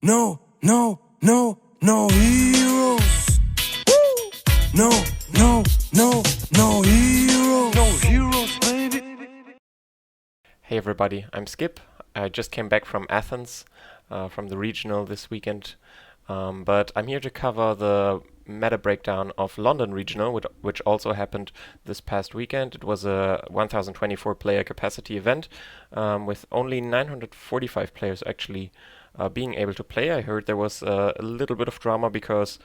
No heroes. No heroes. No heroes, baby. Hey everybody, I'm Skip. I just came back from Athens, from the regional this weekend, but I'm here to cover the meta breakdown of London regional, which also happened this past weekend. It was a 1024 player capacity event, with only 945 players actually being able to play. I heard there was a little bit of drama because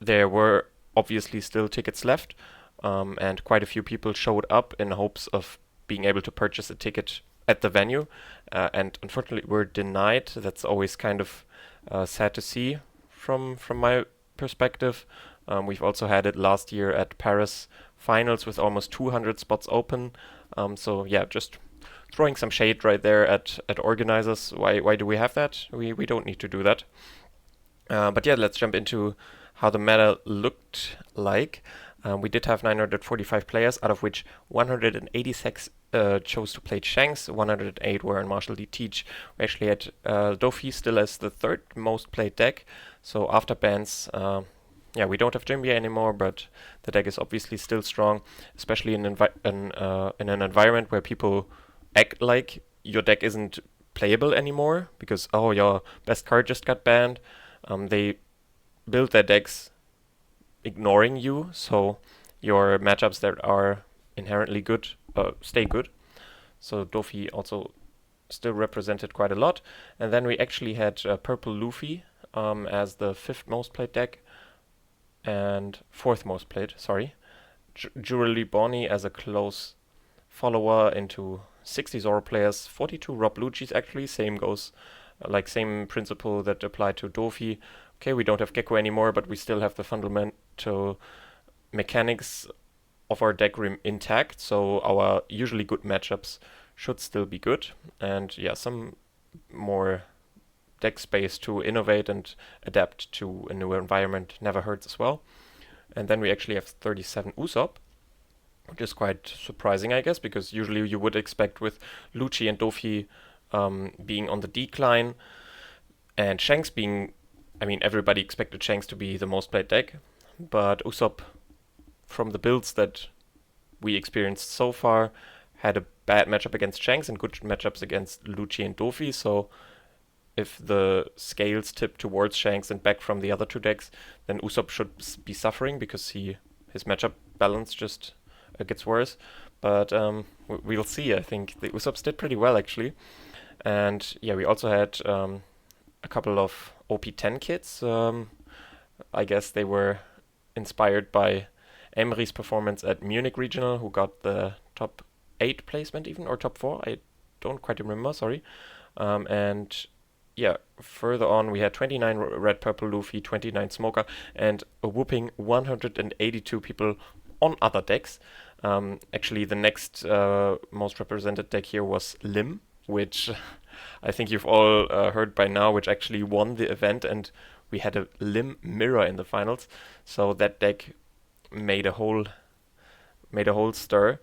there were obviously still tickets left, and quite a few people showed up in hopes of being able to purchase a ticket at the venue, and unfortunately were denied. That's always kind of sad to see from my perspective. We've also had it last year at Paris finals with almost 200 spots open. So yeah, just throwing some shade right there at organizers. Why do we have that? We don't need to do that. But yeah, let's jump into how the meta looked like. We did have 945 players, out of which 186 chose to play Shanks, 108 were in Martial D Teach. We actually had Dofi still as the third most played deck. So after bans, yeah, we don't have Jimbia anymore, but the deck is obviously still strong, especially in an environment where people act like your deck isn't playable anymore because, oh, your best card just got banned. They build their decks ignoring you, so your matchups that are inherently good stay good. So Dofi also still represented quite a lot. And then we actually had Purple Luffy as the fifth most played deck and fourth most played, sorry. Jewelry Bonnie as a close follower into 60 Zoro players, 42 Rob Lucci's actually, same goes, same principle that applied to Dofi. Okay, we don't have Gecko anymore, but we still have the fundamental mechanics of our deck intact, so our usually good matchups should still be good. And yeah, some more deck space to innovate and adapt to a new environment never hurts as well. And then we actually have 37 Usopp, which is quite surprising, I guess, because usually you would expect with Lucci and Dofi being on the decline and Shanks being, I mean, everybody expected Shanks to be the most played deck, but Usopp, from the builds that we experienced so far, had a bad matchup against Shanks and good matchups against Lucci and Dofi, so if the scales tip towards Shanks and back from the other two decks, then Usopp should be suffering because his matchup balance just gets worse. But we'll see. I think the Usopps did pretty well, actually. And yeah, we also had a couple of OP10 kits. I guess they were inspired by Emery's performance at Munich Regional, who got the top 8 placement even, or top 4. I don't quite remember, sorry. And yeah, further on we had 29 Red Purple Luffy, 29 Smoker, and a whooping 182 people on other decks. Actually, the next most represented deck here was Lim, which I think you've all heard by now, which actually won the event, and we had a Lim mirror in the finals. So that deck made a whole stir.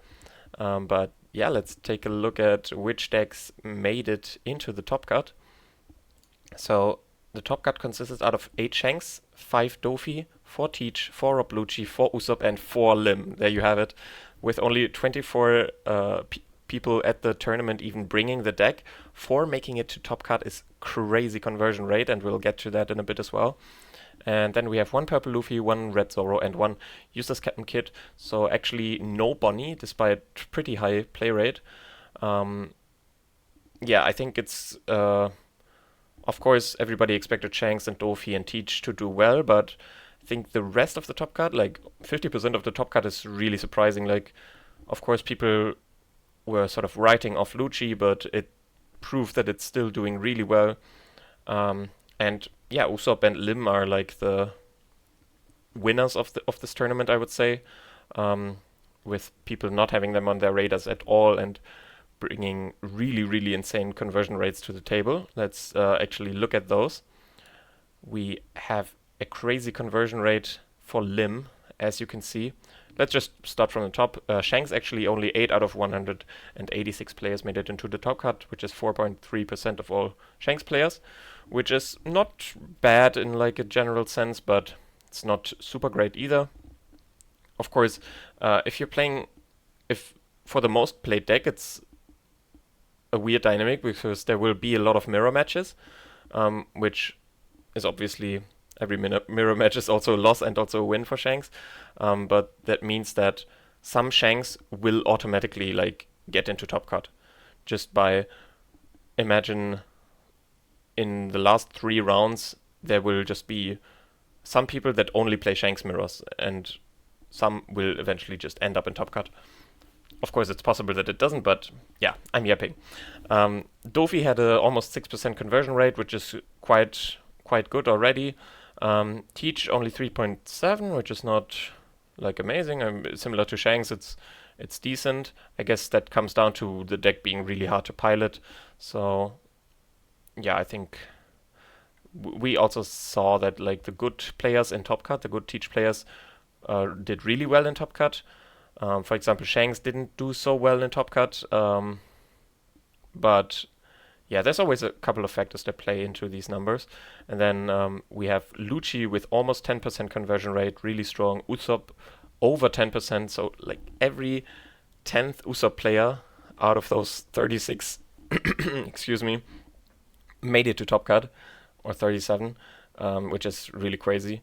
But yeah, let's take a look at which decks made it into the top cut. So the top cut consisted out of 8 Shanks, 5 Dofi, 4 Teach, 4 Rob Lucci, 4 Usopp, and 4 Lim. There you have it. With only 24 people at the tournament even bringing the deck, 4 making it to top cut is crazy conversion rate, and we'll get to that in a bit as well. And then we have 1 Purple Luffy, 1 Red Zoro, and 1 Useless Captain Kid. So actually no Bonnie, despite pretty high play rate. Yeah, I think it's... of course, everybody expected Shanks and Dofi and Teach to do well, but I think the rest of the top cut, like 50% of the top cut, is really surprising. Like, of course, people were sort of writing off Lucci, but it proved that it's still doing really well. And yeah, Usopp and Lim are like the winners of this tournament, I would say, with people not having them on their radars at all and bringing really, really insane conversion rates to the table. Let's actually look at those. We have a crazy conversion rate for Lim, as you can see. Let's just start from the top. Shanks actually only 8 out of 186 players made it into the top cut, which is 4.3% of all Shanks players. which is not bad in like a general sense, but it's not super great either. Of course, if you're playing, if for the most played deck, it's a weird dynamic because there will be a lot of mirror matches, which is obviously every mirror match is also a loss and also a win for Shanks. But that means that some Shanks will automatically like get into Topcut just by, imagine in the last 3 rounds there will just be some people that only play Shanks mirrors and some will eventually just end up in Topcut. Of course, it's possible that it doesn't, but yeah, I'm yapping. Dofi had a almost 6% conversion rate, which is quite good already. Teach only 3.7, which is not like amazing. Similar to Shanks, it's decent. I guess that comes down to the deck being really hard to pilot. So yeah, I think we also saw that like the good players in Topcut, the good Teach players, did really well in Topcut. For example, Shanks didn't do so well in Topcut, but yeah, there's always a couple of factors that play into these numbers. And then we have Lucci with almost 10% conversion rate, really strong. Usopp over 10%, so like every 10th Usopp player out of those 36, excuse me, made it to Topcut, or 37, which is really crazy.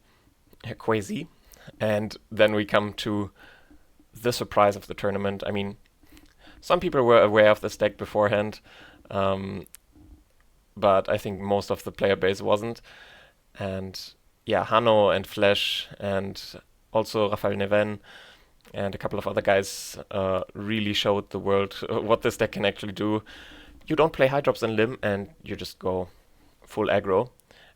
And then we come to the surprise of the tournament. I mean, some people were aware of this deck beforehand, but I think most of the player base wasn't. And yeah, Hanno and Fleche and also Rafael Neven and a couple of other guys really showed the world what this deck can actually do. You don't play high drops in Lim and you just go full aggro.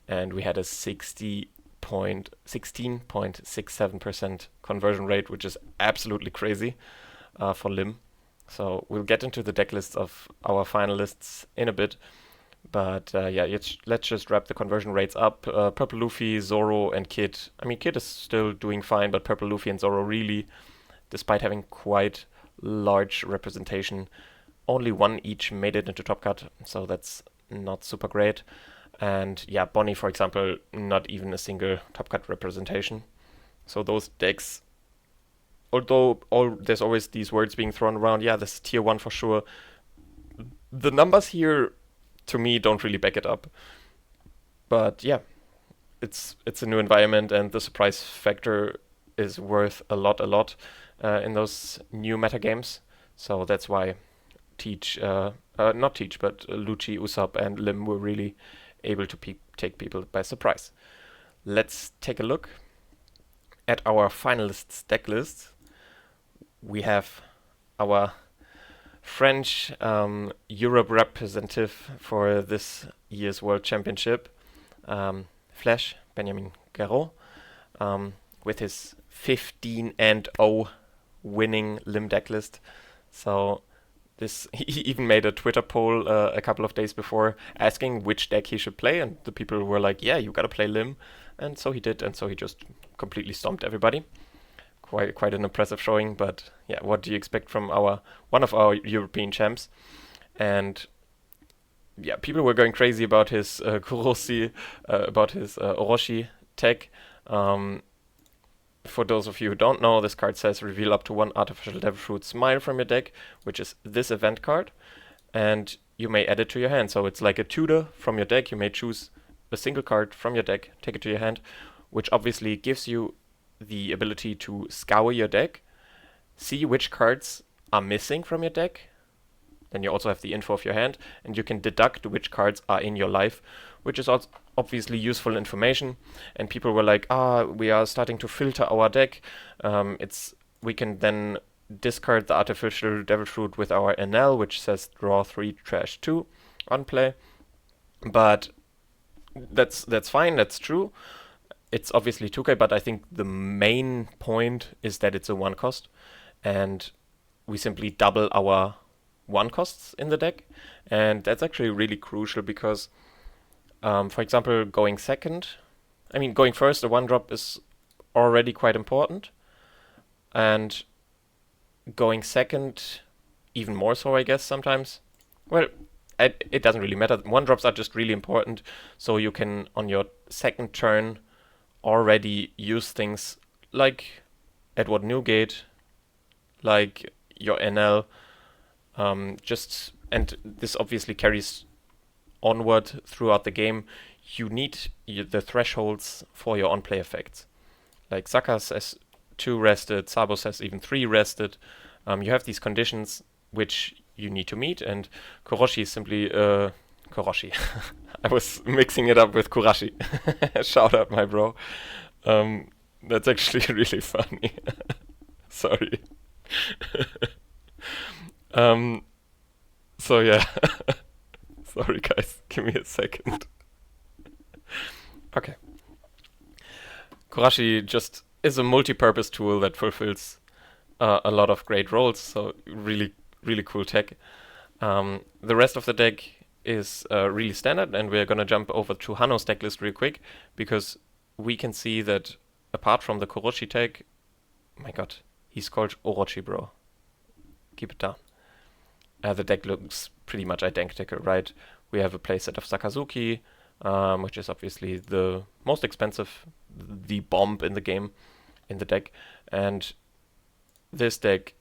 And we had a 16.67% conversion rate, which is absolutely crazy for Lim. So we'll get into the deck lists of our finalists in a bit. But yeah, let's just wrap the conversion rates up. Purple Luffy, Zoro, and Kid. I mean, Kid is still doing fine, but Purple Luffy and Zoro really, despite having quite large representation, only one each made it into Topcut, so that's not super great. And yeah, Bonnie, for example, not even a single Topcut representation. So those decks, although there's always these words being thrown around, yeah, this is tier 1 for sure. The numbers here, to me, don't really back it up. But yeah, it's a new environment, and the surprise factor is worth a lot in those new meta games. So that's why not Teach, but Lucci, Usopp, and Lim were really able to take people by surprise. Let's take a look at our finalists deck list. We have our French Europe representative for this year's World Championship, Fleche, Benjamin Garot, with his 15-0 winning Lim deck list. So he even made a Twitter poll a couple of days before asking which deck he should play, and the people were like, yeah, you gotta play Lim. And so he did, and so he just completely stomped everybody. Quite an impressive showing, but yeah, what do you expect from one of our European champs? And yeah, people were going crazy about his Kuroshi, about his Orochi tech. For those of you who don't know, this card says reveal up to 1 artificial devil fruit smile from your deck, which is this event card, and you may add it to your hand. So it's like a tutor from your deck. You may choose a single card from your deck, take it to your hand, which obviously gives you the ability to scour your deck, see which cards are missing from your deck. Then you also have the info of your hand, and you can deduct which cards are in your life, which is also obviously useful information. And people were like, we are starting to filter our deck. We can then discard the artificial devil fruit with our NL, which says draw 3, trash 2 on play. But that's fine, that's true. It's obviously 2k, but I think the main point is that it's a 1 cost, and we simply double our 1 costs in the deck, and that's actually really crucial because, for example, going first, a 1-drop is already quite important, and going second, even more so, I guess, sometimes. Well, it doesn't really matter. 1-drops are just really important, so you can, on your second turn, already use things like Edward Newgate, like your NL, and this obviously carries onward throughout the game. You need the thresholds for your on-play effects. Like Sakas has 2 rested, Sabos has even 3 rested. You have these conditions which you need to meet, and Koroshi is simply Koroshi. I was mixing it up with Kurashi. Shout out, my bro. That's actually really funny. Sorry. So yeah. Sorry guys, give me a second. Okay. Kurashi just is a multi-purpose tool that fulfills a lot of great roles, so really, really cool tech. The rest of the deck is really standard, and we're gonna jump over to Hanno's deck list real quick, because we can see that apart from the Koroshi tech, my god, he's called Orochi, bro. Keep it down. The deck looks pretty much identical, right? We have a playset of Sakazuki, which is obviously the most expensive, the bomb in the game, in the deck, and this deck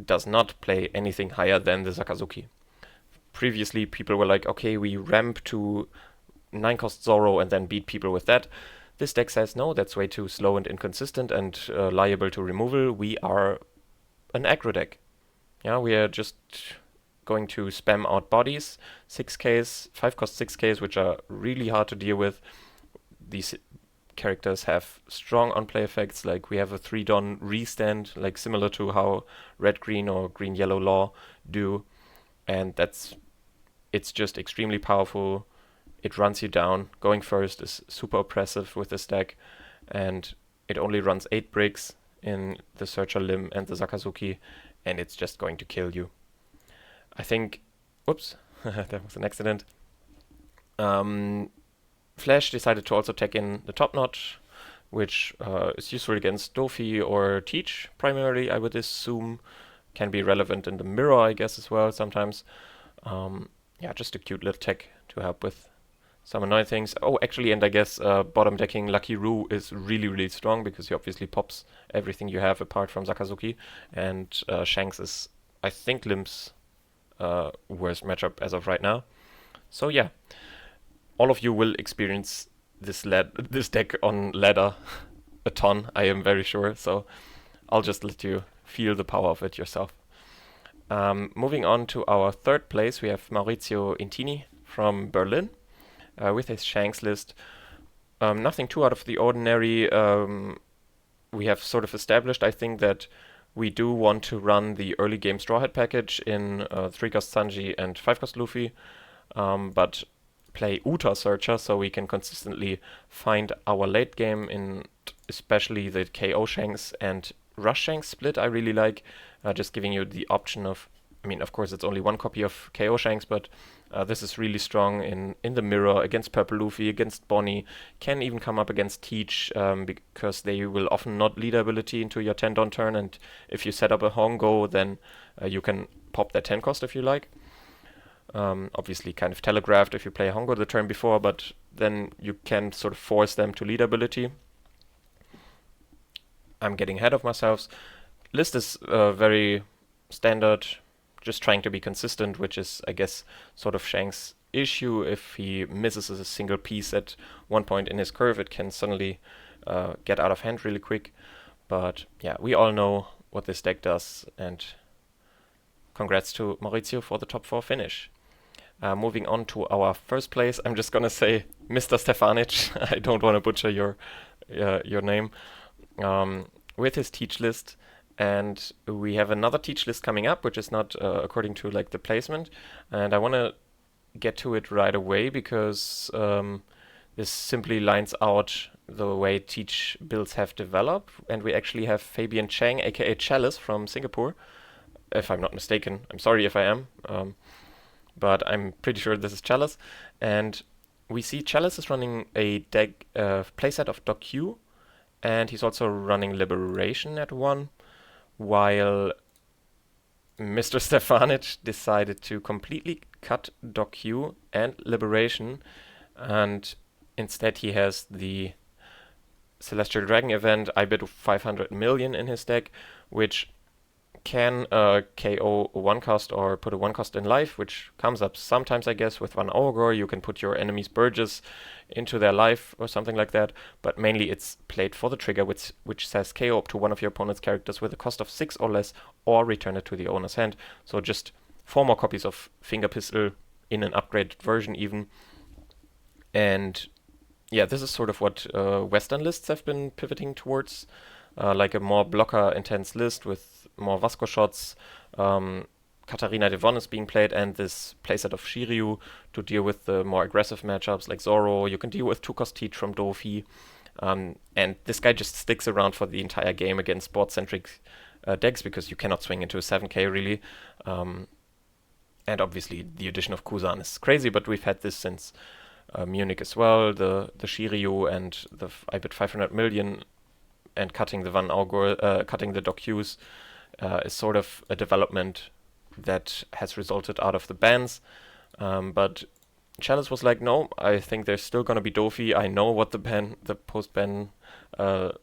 does not play anything higher than the Sakazuki. Previously, people were like, okay, we ramp to 9-cost Zoro and then beat people with that. This deck says, no, that's way too slow and inconsistent and liable to removal. We are an aggro deck. Yeah, we are just going to spam out bodies, 6Ks, 5-cost 6Ks, which are really hard to deal with. These characters have strong on-play effects, like we have a 3-Don restand, like similar to how red-green or green-yellow law do, and it's just extremely powerful. It runs you down. Going first is super oppressive with this deck, and it only runs 8 bricks in the Searcher Limb and the Sakazuki, and it's just going to kill you. I think, oops, that was an accident. Fleche decided to also tech in the top notch, which is useful against Dofi or Teach primarily, I would assume. Can be relevant in the mirror, I guess, as well sometimes. Yeah, just a cute little tech to help with some annoying things. Oh, actually, and I guess bottom decking Lucky Roo is really, really strong, because he obviously pops everything you have apart from Sakazuki, and Shanks is, I think, Lim's worst matchup as of right now. So yeah, all of you will experience this deck on ladder a ton, I am very sure, so I'll just let you feel the power of it yourself. Moving on to our third place, we have Maurizio Intini from Berlin with his Shanks list. Nothing too out of the ordinary. We have sort of established, I think, that we do want to run the early game Straw Hat package in 3-cost Sanji and 5-cost Luffy, but play Uta Searcher so we can consistently find our late game in especially the KO Shanks and Rush Shanks split. I really like just giving you the option of, I mean, of course it's only 1 copy of KO Shanks, but this is really strong in the mirror against Purple Luffy, against Bonnie, can even come up against Teach, because they will often not lead ability into your 10-Don turn, and if you set up a Hongo, then you can pop that 10 cost if you like. Obviously kind of telegraphed if you play Hongo the turn before, but then you can sort of force them to lead ability. I'm getting ahead of myself. List is very standard, just trying to be consistent, which is, I guess, sort of Shanks' issue. If he misses a single piece at one point in his curve, it can suddenly get out of hand really quick. But yeah, we all know what this deck does, and congrats to Maurizio for the top 4 finish. Moving on to our first place, I'm just gonna say Mr. Stefanic. I don't want to butcher your name. With his Teach list, and we have another Teach list coming up, which is not according to like the placement, and I want to get to it right away because this simply lines out the way Teach builds have developed, and we actually have Fabian Chang, aka Chalice from Singapore, if I'm not mistaken. I'm sorry if I am, but I'm pretty sure this is Chalice, and we see Chalice is running a deck playset of Doc Q, and he's also running Liberation at 1, while Mr. Stefanic decided to completely cut Docu and Liberation, and instead he has the Celestial Dragon event. I bid 500 million in his deck, which can KO a 1-cost or put a 1-cost in life, which comes up sometimes, I guess, with one Ogre. You can put your enemy's Burgess into their life or something like that, but mainly it's played for the trigger, which says KO up to one of your opponent's characters with a cost of 6 or less, or return it to the owner's hand. So just 4 more copies of Finger Pistol in an upgraded version even. And yeah, this is sort of what Western lists have been pivoting towards, like a more blocker-intense list with more Vasco shots. Katarina Devon is being played, and this playset of Shiryu to deal with the more aggressive matchups like Zoro. You can deal with 2-cost Teach from Dofi. And this guy just sticks around for the entire game against board-centric decks, because you cannot swing into a 7k really. And obviously the addition of Kuzan is crazy, but we've had this since Munich as well. The Shiryu and the I bid 500 million and cutting the Van Augur, cutting the Docus is sort of a development that has resulted out of the bans. But Chalice was like, no, I think there's still going to be Dofi. I know what the post-ban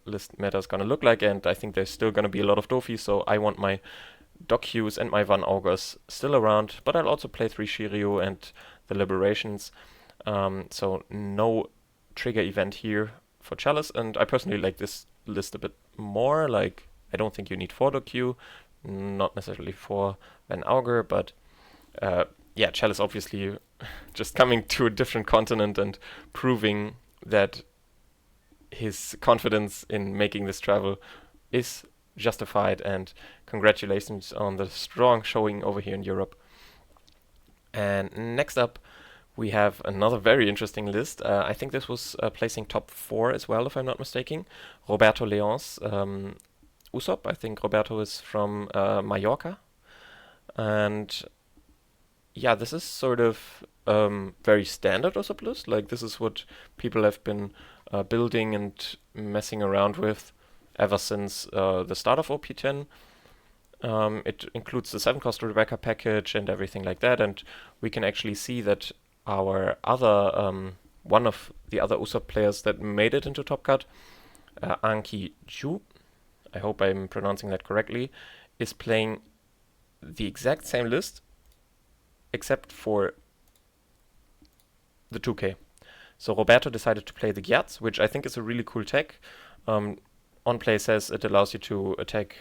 list meta is going to look like, and I think there's still going to be a lot of Dofi, so I want my Docus and my Van Augurs still around, but I'll also play 3 Shiryu and the Liberations. So no trigger event here for Chalice, and I personally like this list a bit more. Like, I don't think you need 4 Docu, not necessarily 4 Van Augur, but yeah, Chalice obviously just coming to a different continent and proving that his confidence in making this travel is justified, and congratulations on the strong showing over here in Europe. And next up, we have another very interesting list. I think this was placing top 4 as well, if I'm not mistaken. Roberto Leon's Usopp. I think Roberto is from Mallorca. And yeah, this is sort of very standard Usopp list. Like, this is what people have been building and messing around with ever since the start of OP10. It includes the 7-cost Rebecca package and everything like that, and we can actually see that our other one of the other Usopp players that made it into Topcut, Anki Ju, I hope I'm pronouncing that correctly, is playing the exact same list except for the 2k. So Roberto decided to play the Gyatz, which I think is a really cool tech. On play says it allows you to attack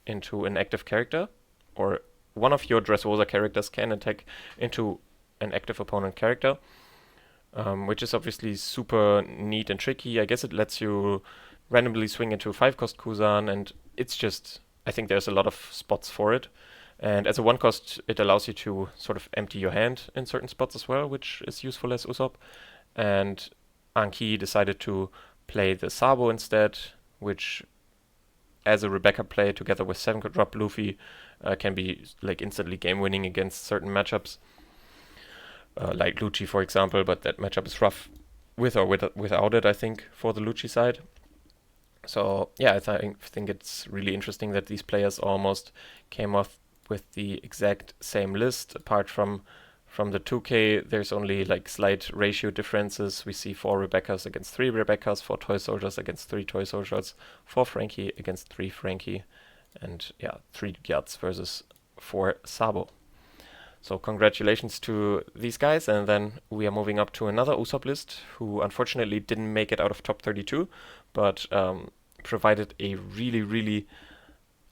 into an active character, or one of your Dressrosa characters can attack into an active opponent character, which is obviously super neat and tricky. I guess it lets you randomly swing into 5-cost Kuzan, and it's just, I think there's a lot of spots for it. And as a 1-cost, it allows you to sort of empty your hand in certain spots as well, which is useful as Usopp. And Anki decided to play the Sabo instead, which, as a Rebecca play together with 7-drop Luffy, can be like instantly game-winning against certain matchups, like Lucci, for example. But that matchup is rough with or without it, I think, for the Lucci side. So yeah, I think it's really interesting that these players almost came off with the exact same list. Apart from the 2k, there's only like slight ratio differences. We see 4 Rebeccas against 3 Rebeccas, 4 Toy Soldiers against 3 Toy Soldiers, 4 Frankie against 3 Frankie, and yeah, 3 Gyatz versus 4 Sabo. So congratulations to these guys, and then we are moving up to another Usopp list, who unfortunately didn't make it out of top 32, but provided a really, really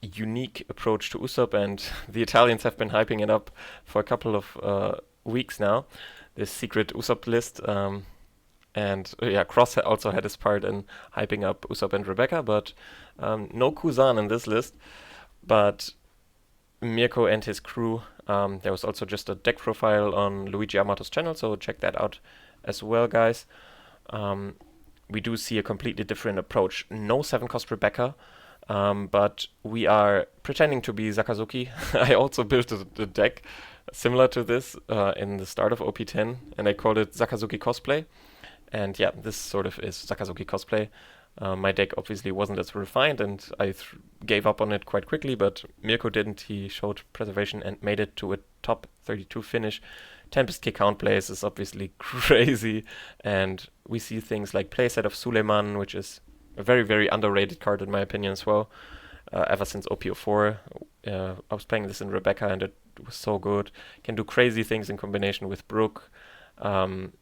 unique approach to Usopp, and the Italians have been hyping it up for a couple of weeks now, this secret Usopp list. And yeah, Cross also had his part in hyping up Usopp and Rebecca, but no Kuzan in this list. But Mirko and his crew, there was also just a deck profile on Luigi Amato's channel, so check that out as well, guys. We do see a completely different approach. No 7-cost Rebecca, but we are pretending to be Sakazuki. I also built a deck similar to this in the start of OP10, and I called it Sakazuki Cosplay. And yeah, this sort of is Sakazuki Cosplay. My deck obviously wasn't as refined, and I gave up on it quite quickly, but Mirko didn't. He showed preservation and made it to a top 32 finish. Tempest Kick count plays is obviously crazy, and we see things like playset of Suleiman, which is a very, very underrated card in my opinion as well. Ever since OP04, I was playing this in Rebecca, and it was so good. Can do crazy things in combination with Brook. And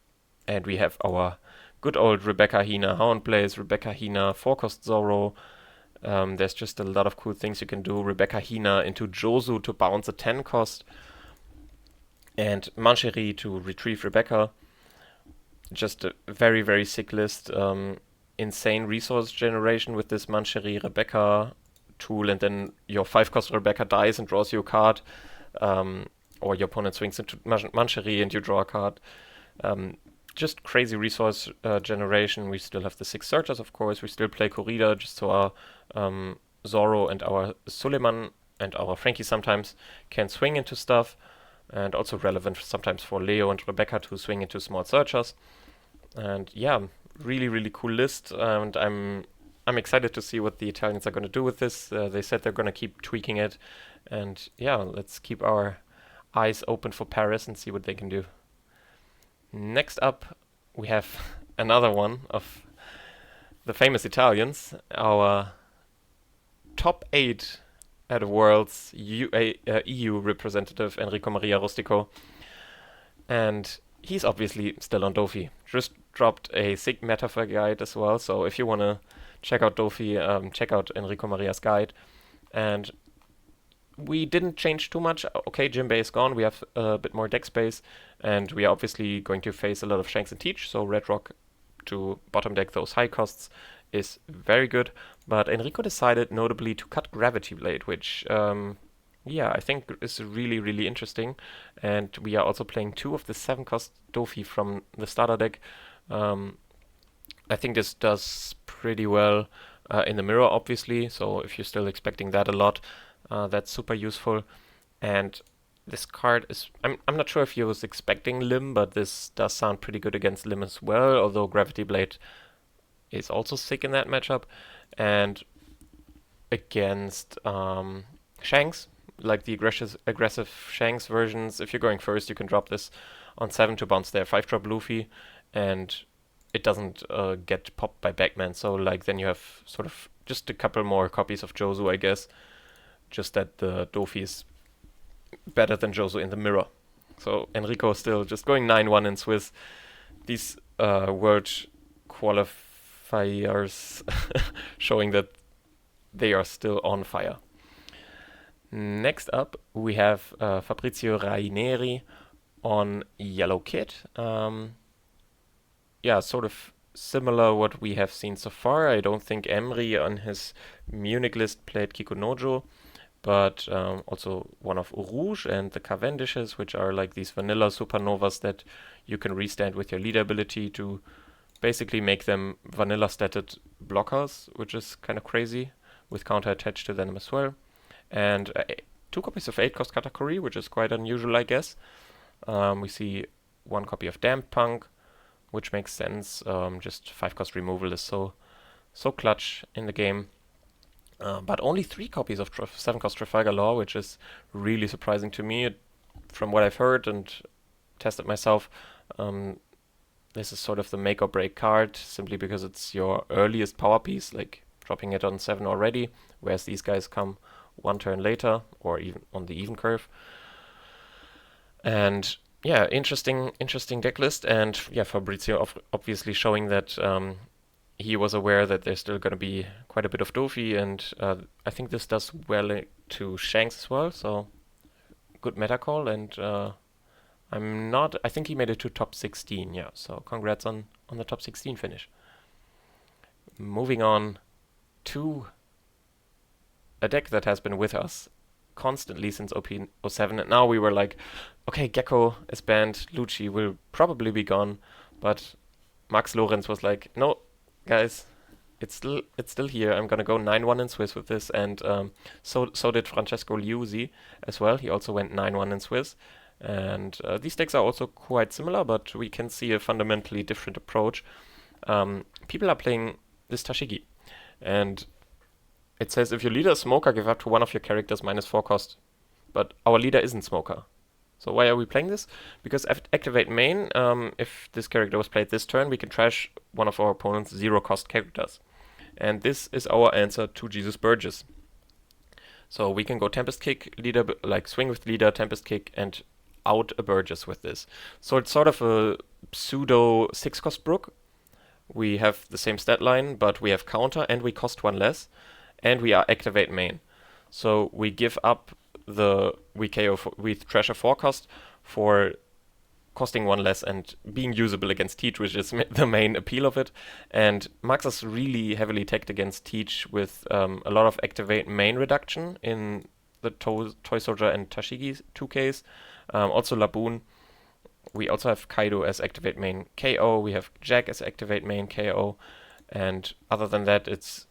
we have our good old Rebecca Hina Hound plays, Rebecca Hina 4-cost Zoro. There's just a lot of cool things you can do. Rebecca Hina into Josu to bounce a 10-cost. And Mancherie to retrieve Rebecca. Just a very, very sick list. Insane resource generation with this Mancherie Rebecca tool, and then your 5-cost Rebecca dies and draws you a card. Or your opponent swings into Mancherie and you draw a card. Just crazy resource generation. We still have the 6 searchers, of course. We still play Corrida, just so our Zoro and our Suleiman and our Frankie sometimes can swing into stuff. And also relevant sometimes for Leo and Rebecca to swing into small searchers. And yeah, really, really cool list. And I'm excited to see what the Italians are going to do with this. They said they're going to keep tweaking it. And yeah, let's keep our eyes open for Paris and see what they can do. Next up, we have another one of the famous Italians, our top 8 at Worlds EU representative, Enricomaria Rustico. And he's obviously still on Dofi. Just dropped a sick metaphor guide as well, so if you want to check out Dofi, check out Enricomaria's guide. And we didn't change too much. Okay, Jimbei is gone, we have a bit more deck space, and we are obviously going to face a lot of Shanks and Teach, so Red Rock to bottom deck those high costs is very good. But Enrico decided notably to cut Gravity Blade, which yeah, I think is really, really interesting. And we are also playing 2 of the 7-cost Dofi from the starter deck. I think this does pretty well in the mirror, obviously, so if you're still expecting that a lot, that's super useful. And this card is, I'm not sure if you was expecting Lim, but this does sound pretty good against Lim as well, although Gravity Blade is also sick in that matchup. And against Shanks, like the aggressive Shanks versions, if you're going first, you can drop this on 7 to bounce their 5-drop Luffy, and it doesn't get popped by Backman, so like then you have sort of just a couple more copies of Josu, I guess. Just that the Dofi is better than Josu in the mirror. So Enrico still just going 9-1 in Swiss. These world qualifiers showing that they are still on fire. Next up, we have Fabrizio Raineri on Yellow Kid. Yeah, sort of similar what we have seen so far. I don't think Emry on his Munich list played Kikunojo, but also one of Rouge and the Cavendishes, which are like these vanilla supernovas that you can restand with your leader ability to basically make them vanilla statted blockers, which is kind of crazy, with counter attached to them as well. And 2 copies of 8-cost Katakuri, which is quite unusual, I guess. We see 1 copy of Damp Punk, which makes sense. Just 5-cost removal is so clutch in the game. But only 3 copies of 7-cost Trafalgar Law, which is really surprising to me. From what I've heard and tested myself, this is sort of the make or break card, simply because it's your earliest power piece, like dropping it on 7 already, whereas these guys come 1 turn later, or even on the even curve. And yeah, interesting deck list. And yeah, Fabrizio obviously showing that he was aware that there's still going to be quite a bit of Dofi, and I think this does well to Shanks as well, so good meta call. And I think he made it to top 16, yeah, so congrats on the top 16 finish. Moving on to a deck that has been with us constantly since OP07, and now we were like, okay, Gecko is banned, Lucci will probably be gone, but Max Lorenz was like, no, guys, it's still here. I'm gonna go 9-1 in Swiss with this, and so did Francesco Liuzzi as well. He also went 9-1 in Swiss, and these decks are also quite similar, but we can see a fundamentally different approach. People are playing this Tashigi. And it says, if your leader is Smoker, give up to one of your characters -4 cost. But our leader isn't Smoker. So why are we playing this? Because activate main, if this character was played this turn, we can trash one of our opponent's 0 cost characters. And this is our answer to Jesus Burgess. So we can go Tempest Kick, leader, like swing with leader, Tempest Kick, and out a Burgess with this. So it's sort of a pseudo 6 cost Brook. We have the same stat line, but we have counter and we cost 1 less. And we are activate main. So we give up we trash a 4 cost for costing 1 less and being usable against Teach, which is the main appeal of it. And Max is really heavily tagged against Teach with a lot of activate main reduction in the Toy Soldier and Tashigi 2Ks. Also Laboon. We also have Kaido as activate main KO. We have Jack as activate main KO. And other than that, it's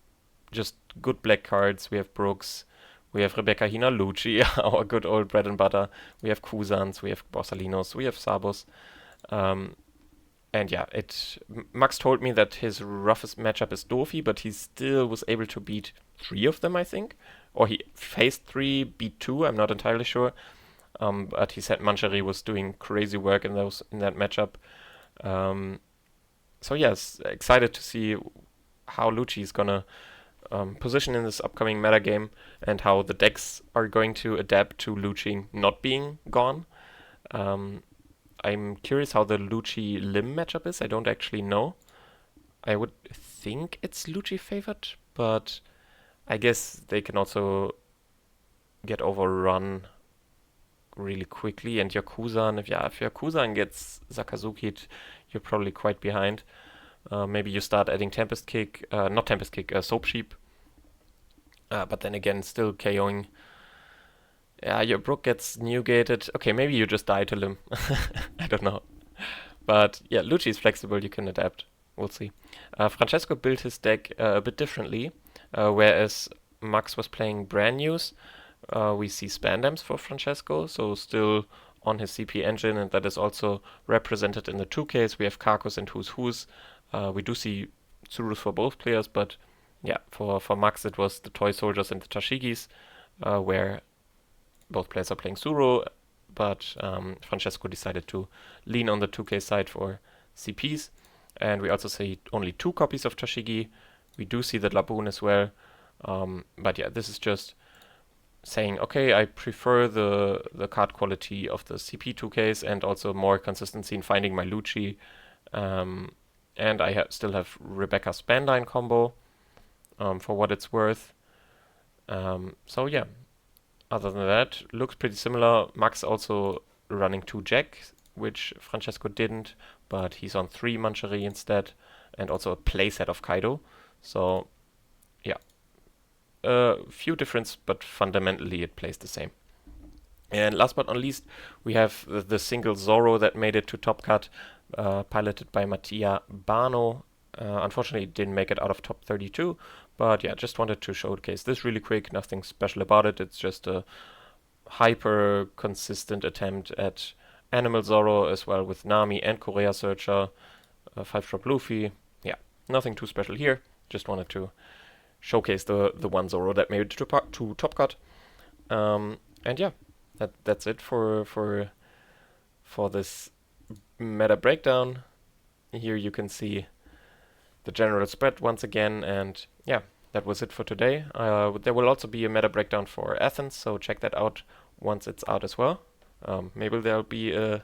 just good black cards. We have Brooks. We have Rebecca, Hina, Lucci, our good old bread and butter. We have Kusans, we have Borsalinos, we have Sabos. And yeah, Max told me that his roughest matchup is Dofi, but he still was able to beat 3 of them, I think. Or he faced 3, beat 2, I'm not entirely sure. But he said Mancheri was doing crazy work in that matchup. So yes, excited to see how Lucci is gonna position in this upcoming metagame and how the decks are going to adapt to Lucci not being gone. I'm curious how the Lucci Lim matchup is. I don't actually know. I would think it's Lucci favored, but I guess they can also get overrun really quickly. And your Kuzan, if your Kuzan gets Sakazuki, you're probably quite behind. Maybe you start adding Tempest Kick, not Tempest Kick, Soap Sheep. But then again, still KOing. Yeah, your Brook gets Newgated. Okay, maybe you just die to Lim. I don't know. But yeah, Lucci is flexible, you can adapt. We'll see. Francesco built his deck a bit differently. Whereas Max was playing brand news, we see Spandams for Francesco, so still on his CP engine, and that is also represented in the 2Ks. We have Karkus and Who's. We do see Tsurus for both players, but yeah, for Max it was the Toy Soldiers and the Tashigis, where both players are playing Zoro, but Francesco decided to lean on the 2K side for CPs. And we also see only 2 copies of Tashigi. We do see the Laboon as well. But yeah, this is just saying, okay, I prefer the card quality of the CP 2Ks and also more consistency in finding my Lucci. And I still have Rebecca's Bandine combo. For what it's worth. So yeah, other than that, looks pretty similar. Max also running 2 Jack, which Francesco didn't, but he's on 3 Mancheri instead, and also a playset of Kaido. So yeah, a few difference, but fundamentally it plays the same. And last but not least, we have the single Zoro that made it to Topcut, piloted by Matia Bano. Unfortunately, it didn't make it out of top 32, but yeah, just wanted to showcase this really quick. Nothing special about it. It's just a hyper consistent attempt at Animal Zoro as well with Nami and Korea Searcher, 5-drop Luffy. Yeah, nothing too special here. Just wanted to showcase the one Zoro that made it to Topcut. And yeah, that's it for this meta breakdown. Here you can see the general spread once again, and yeah, that was it for today. There will also be a meta breakdown for Athens, so check that out once it's out as well. Maybe there'll be a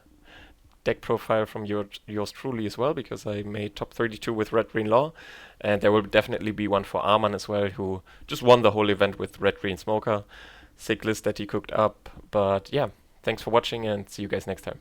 deck profile from yours truly as well, because I made top 32 with Red Green Law, and there will definitely be one for Arman as well, who just won the whole event with Red Green Smoker. Sick list that he cooked up, but yeah, thanks for watching and see you guys next time.